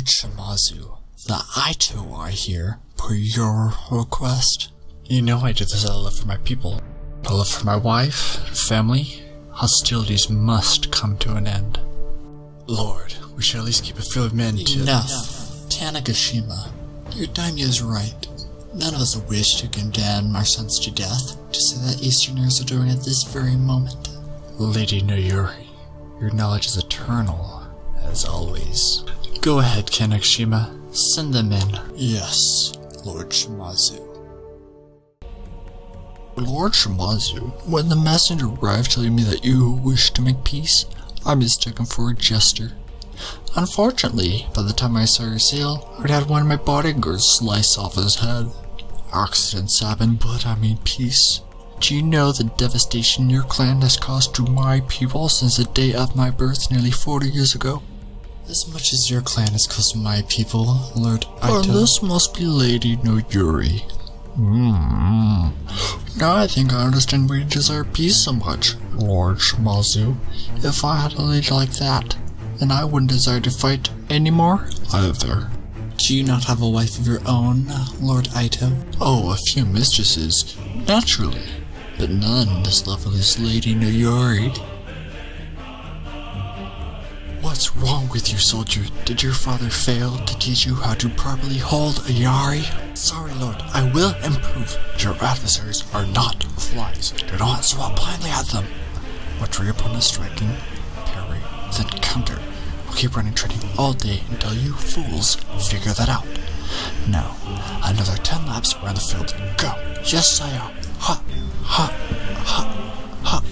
Shimazu, the Aito are here, per your request. You know I do this out of love for my people. Out of love for my wife, family. Hostilities must come to an end. Lord, we should at least keep a few of men to— Enough. Tanegashima, your daimyo is right. None of us wish to condemn our sons to death, just as the Easterners are doing at this very moment. Lady Noyuri, your knowledge is eternal, as always. Go ahead, Kanekshima. Send them in. Yes, Lord Shimazu. Lord Shimazu, when the messenger arrived telling me that you wish to make peace, I mistook him for a jester. Unfortunately, by the time I saw your sail, I would had one of my bodyguards slice off his head. Accidents happen, but I mean peace. Do you know the devastation your clan has caused to my people since the day of my birth nearly 40 years ago? As much as your clan has caused my people, Lord Aito. And this must be Lady Noyuri. Now I think I understand why you desire peace so much, Lord Shimazu. If I had a lady like that, then I wouldn't desire to fight anymore either. Do you not have a wife of your own, Lord Aito? Oh, a few mistresses, naturally, but none as lovely as Lady Noyuri. What's wrong with you, soldier? Did your father fail to teach you how to properly hold a yari? Sorry, Lord, I will improve. Your adversaries are not flies. Do not swat blindly at them. Watch for your opponent striking, parry, then counter. We'll keep running training all day until you fools figure that out. Now, another 10 laps around the field. Go! Yes, sire! Ha! Ha! Ha! Ha!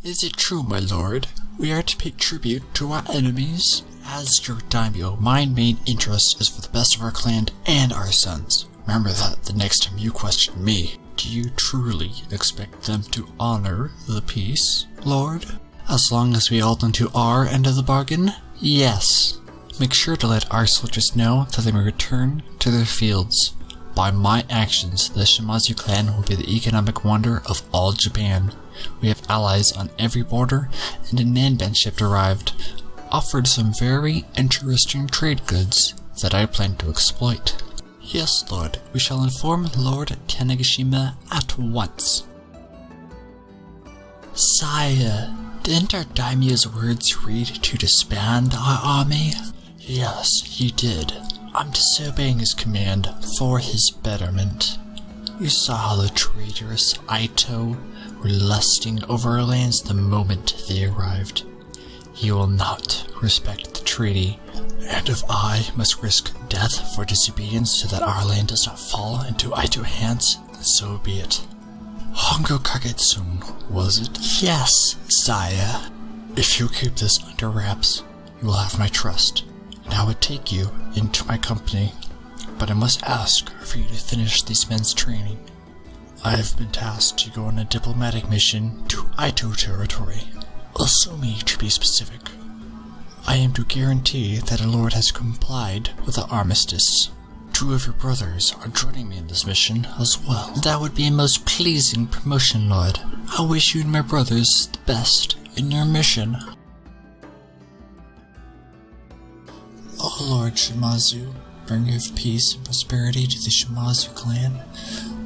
Is it true, my lord? We are to pay tribute to our enemies? As your daimyo, my main interest is for the best of our clan and our sons. Remember that the next time you question me. Do you truly expect them to honor the peace, Lord? As long as we hold them to our end of the bargain? Yes. Make sure to let our soldiers know that they may return to their fields. By my actions, the Shimazu clan will be the economic wonder of all Japan. We have allies on every border, and a Nanban ship arrived, offered some very interesting trade goods that I plan to exploit. Yes, Lord, we shall inform Lord Tanegashima at once. Sire, didn't our daimyo's words read to disband our army? Yes, he did. I'm disobeying his command for his betterment. You saw how the traitorous Aito were lusting over our lands the moment they arrived. He will not respect the treaty, and if I must risk death for disobedience so that our land does not fall into Aito hands, so be it. Hongo Kagetsune, was it? Yes, sire. If you keep this under wraps, you will have my trust, and I would take you into my company, but I must ask for you to finish these men's training. I have been tasked to go on a diplomatic mission to Aito territory. Asumi, to be specific. I am to guarantee that a lord has complied with the armistice. 2 of your brothers are joining me in this mission as well. That would be a most pleasing promotion, Lord. I wish you and my brothers the best in your mission. Oh, Lord Shimazu, bringer of peace and prosperity to the Shimazu clan,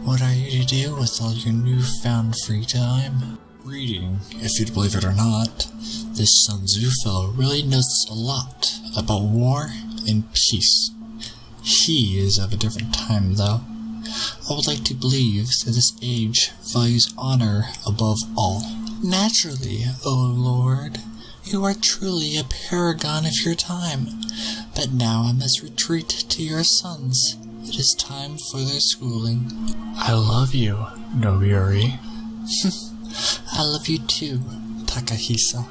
what are you to do with all your newfound free time? Reading, if you'd believe it or not. This Sun Tzu fellow really knows a lot about war and peace. He is of a different time, though. I would like to believe that this age values honor above all. Naturally, O Lord, you are truly a paragon of your time. But now I must retreat to your sons. It is time for their schooling. I love you, Noyuri. I love you too, Takahisa.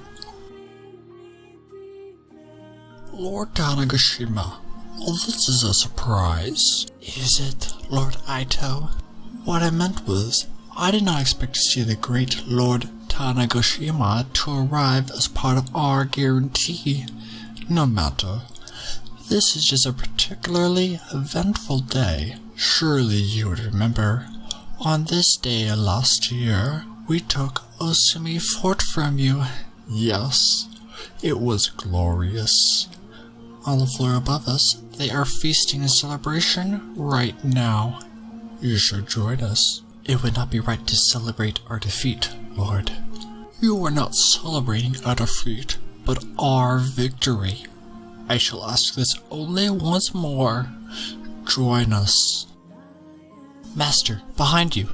Lord Tanegashima, this is a surprise. Is it, Lord Aito? What I meant was, I did not expect to see the great Lord Tanegashima to arrive as part of our guarantee. No matter. This is just a particularly eventful day. Surely you would remember. On this day last year, we took Osumi Fort from you. Yes, it was glorious. on the floor above us. They are feasting in celebration right now. You should join us. It would not be right to celebrate our defeat, Lord. You are not celebrating a defeat, but our victory. I shall ask this only once more. Join us. Master, behind you.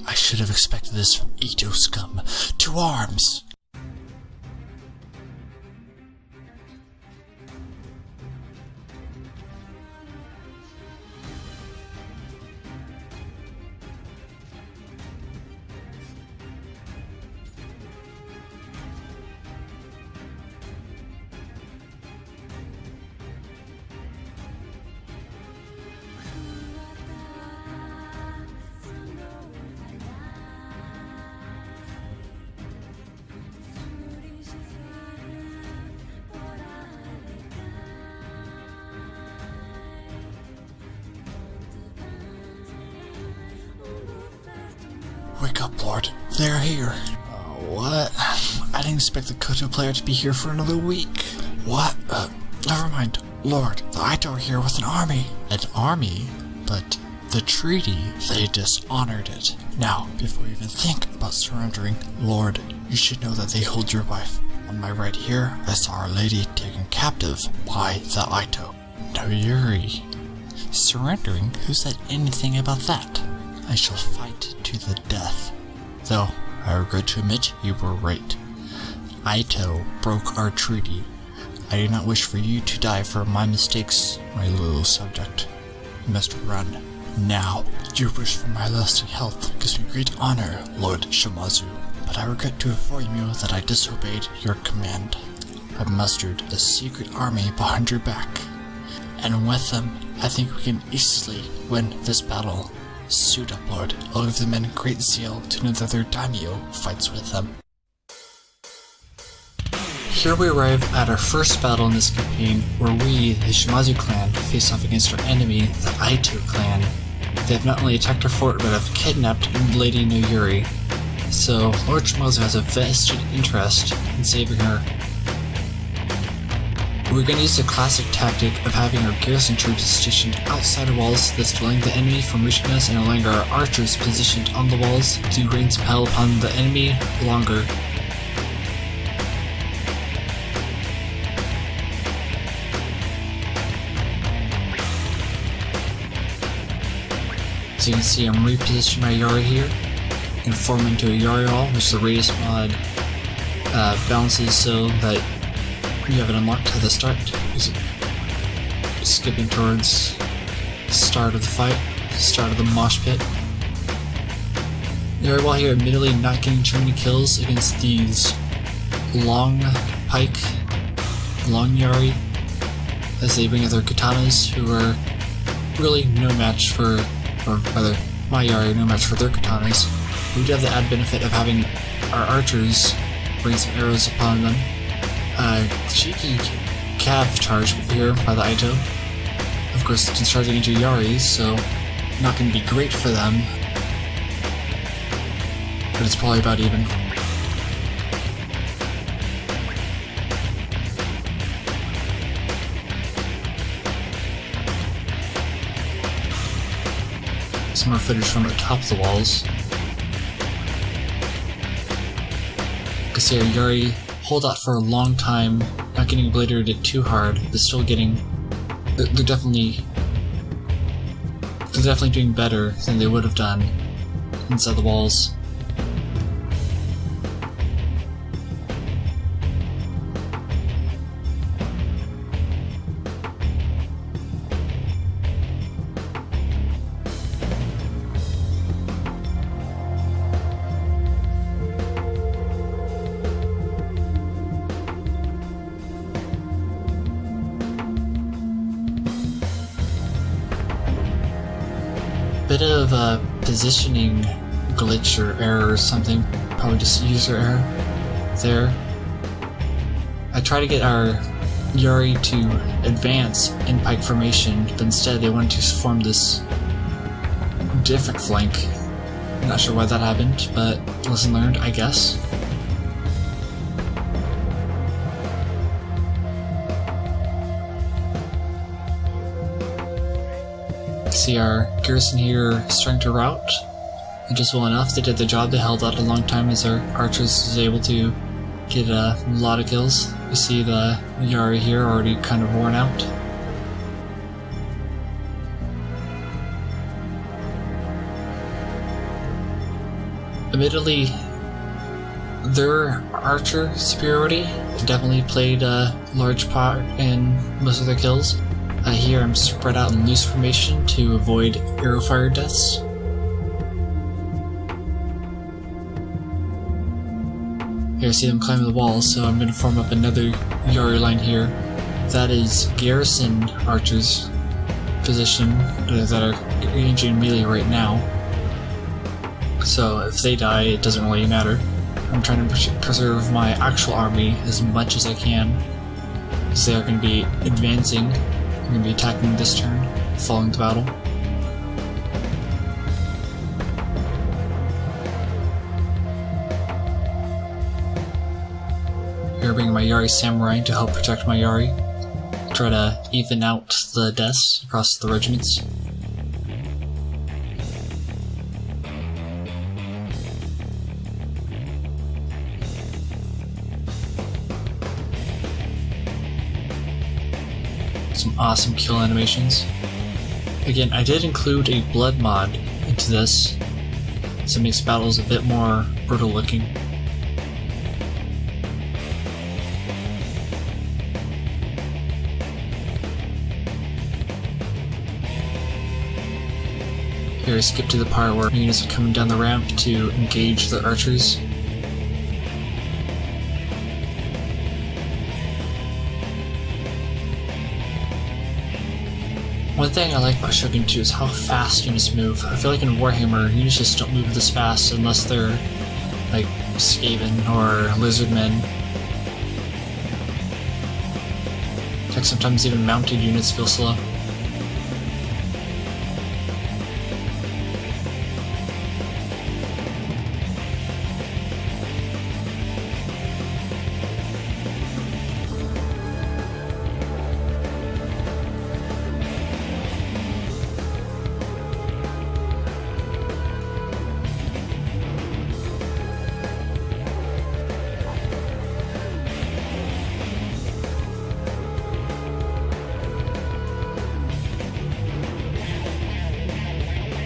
I should have expected this from Ito scum. To arms! Wake up, Lord. They're here. What? I didn't expect the Koto player to be here for another week. What? Never mind. Lord, the Aito are here with an army. An army? But the treaty, they dishonored it. Now, before you even think about surrendering, Lord, you should know that they hold your wife. On my right here, I saw Our Lady taken captive by the Aito. No Yuri. Surrendering? Who said anything about that? I shall fight to the death. Though, I regret to admit you were right. Aito broke our treaty. I do not wish for you to die for my mistakes, my little subject. You must run. Now, your wish for my lasting health gives me great honor, Lord Shimazu. But I regret to inform you that I disobeyed your command. I mustered a secret army behind your back. And with them, I think we can easily win this battle. Suit up, Lord. I'll give the men great zeal to know that their daimyo fights with them. Here we arrive at our first battle in this campaign, where we, the Shimazu clan, face off against our enemy, the Aito clan. They have not only attacked our fort, but have kidnapped Lady No Yuri. So, Lord Shimazu has a vested interest in saving her. We're going to use the classic tactic of having our garrison troops stationed outside the walls, thus delaying the enemy from reaching us and allowing our archers positioned on the walls to rain spell upon the enemy longer. As you can see, I'm repositioning my Yari here and form into a Yari wall, which the radius mod balances so that you have it unlocked at the start. Skipping towards the start of the fight, start of the mosh pit. Yari wall here, admittedly not getting too many kills against these long pike, long Yari, as they bring out their katanas, who are really no match for, or rather, my Yari no match for their katanas. We do have the added benefit of having our archers bring some arrows upon them. Cheeky cav charge here by the Aito. Of course, it's charging into Yaris, so not going to be great for them. But it's probably about even. Some more footage from atop the walls. You can see our Yari hold out for a long time, not getting obliterated too hard, but still getting. They're definitely doing better than they would have done inside the walls. Bit of a positioning glitch or error or something, probably just user error there. I tried to get our Yari to advance in pike formation, but instead they wanted to form this different flank. I'm not sure why that happened, but lesson learned, I guess. see our garrison here starting to rout. And just well enough, they did their job, they held out a long time as our archers was able to get a lot of kills. You see the Yari here already kind of worn out. Admittedly, their archer superiority definitely played a large part in most of their kills. Here I'm spread out in loose formation to avoid arrow fire deaths. Here I see them climbing the walls, so I'm going to form up another Yari line here. That is garrison archers position that are engaging melee right now. So if they die, it doesn't really matter. I'm trying to preserve my actual army as much as I can, because they are going to be advancing. I'm going to be attacking this turn, following the battle. Here, bringing my Yari Samurai to help protect my Yari. Try to even out the deaths across the regiments. Some awesome kill animations. Again, I did include a blood mod into this, so it makes battles a bit more brutal looking. Here I skip to the part where units are coming down the ramp to engage the archers. One thing I like about Shogun 2 is how fast units move. I feel like in Warhammer, units just don't move this fast unless they're like Skaven or Lizardmen. Like sometimes even mounted units feel slow.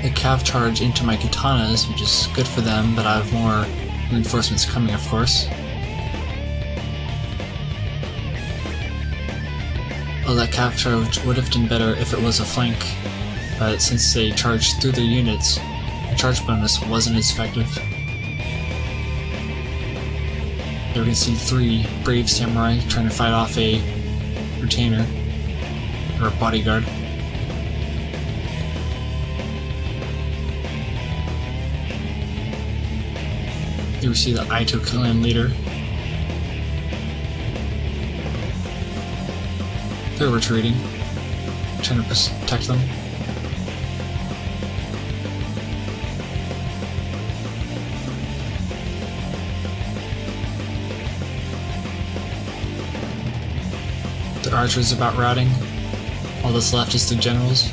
They cav charge into my katanas, which is good for them, but I have more reinforcements coming, of course. Well, that cav charge would have done better if it was a flank, but since they charged through their units, the charge bonus wasn't as effective. Here we can see 3 brave samurai trying to fight off a retainer, or a bodyguard. Here we see the Aito clan leader. They're retreating, trying to protect them. The archers about routing. All that's left is the generals.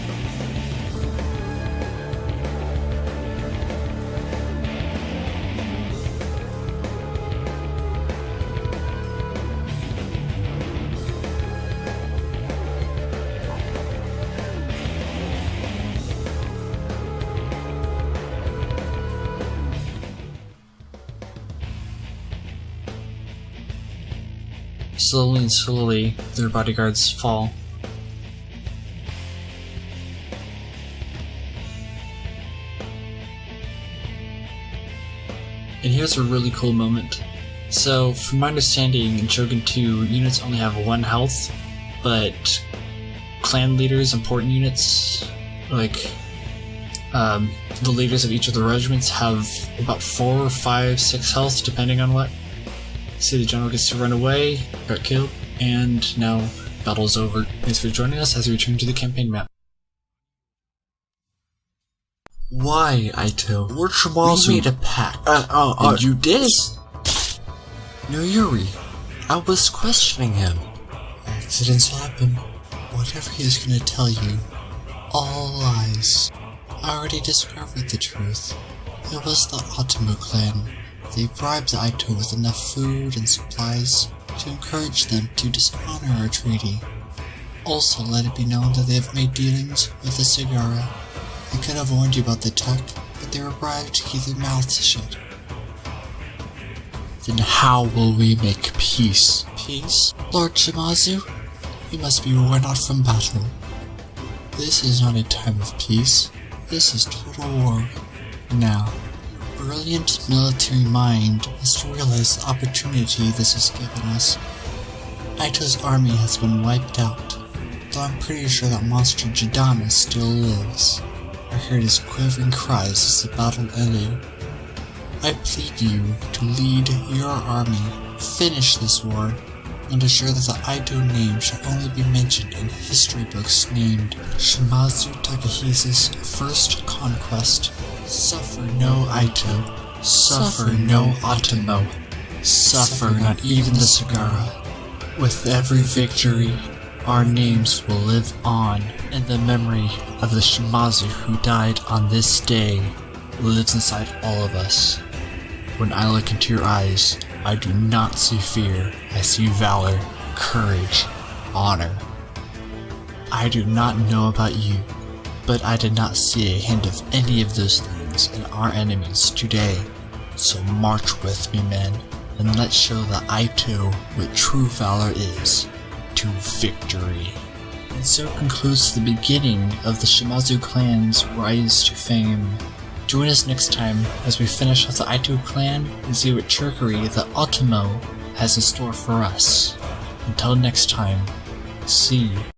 Slowly and slowly, their bodyguards fall. And here's a really cool moment. So, from my understanding, in Shogun 2, units only have 1 health, but clan leaders, important units, like the leaders of each of the regiments, have about 4, 5, 6 health, depending on what. See, the general gets to run away, got killed, and now battle's over. Thanks for joining us as we return to the campaign map. Why, Aito? We're Tramazu. We made a pact, and you did? No, Yuri. I was questioning him. Accidents happen. Whatever he's gonna tell you, All lies. I already discovered the truth. It was the Ottomo clan. They bribed the Aito with enough food and supplies to encourage them to dishonor our treaty. Also, let it be known that they have made dealings with the Sagara. I could have warned you about the tech, but they were bribed to keep their mouths shut. Then how will we make peace? Peace? Lord Shimazu? You must be worn out from battle. This is not a time of peace. This is total war. Now, your brilliant military mind must realize the opportunity this has given us. Aito's army has been wiped out, though I'm pretty sure that monster Jidama still lives. I heard his quivering cries as the battle ended. I plead you to lead your army, finish this war, and assure that the Aito name shall only be mentioned in history books named Shimazu Takahisa's First Conquest. Suffer no Aito, suffer no Ottomo, suffer not even the Sagara. With every victory, our names will live on, and the memory of the Shimazu who died on this day lives inside all of us. When I look into your eyes, I do not see fear, I see valor, courage, honor. I do not know about you, but I did not see a hint of any of those things in our enemies today. So march with me, men, and let's show the Aito what true valor is, to victory. And so concludes the beginning of the Shimazu clan's rise to fame. Join us next time as we finish off the Aito clan and see what trickery the Ottomo has in store for us. Until next time, see you.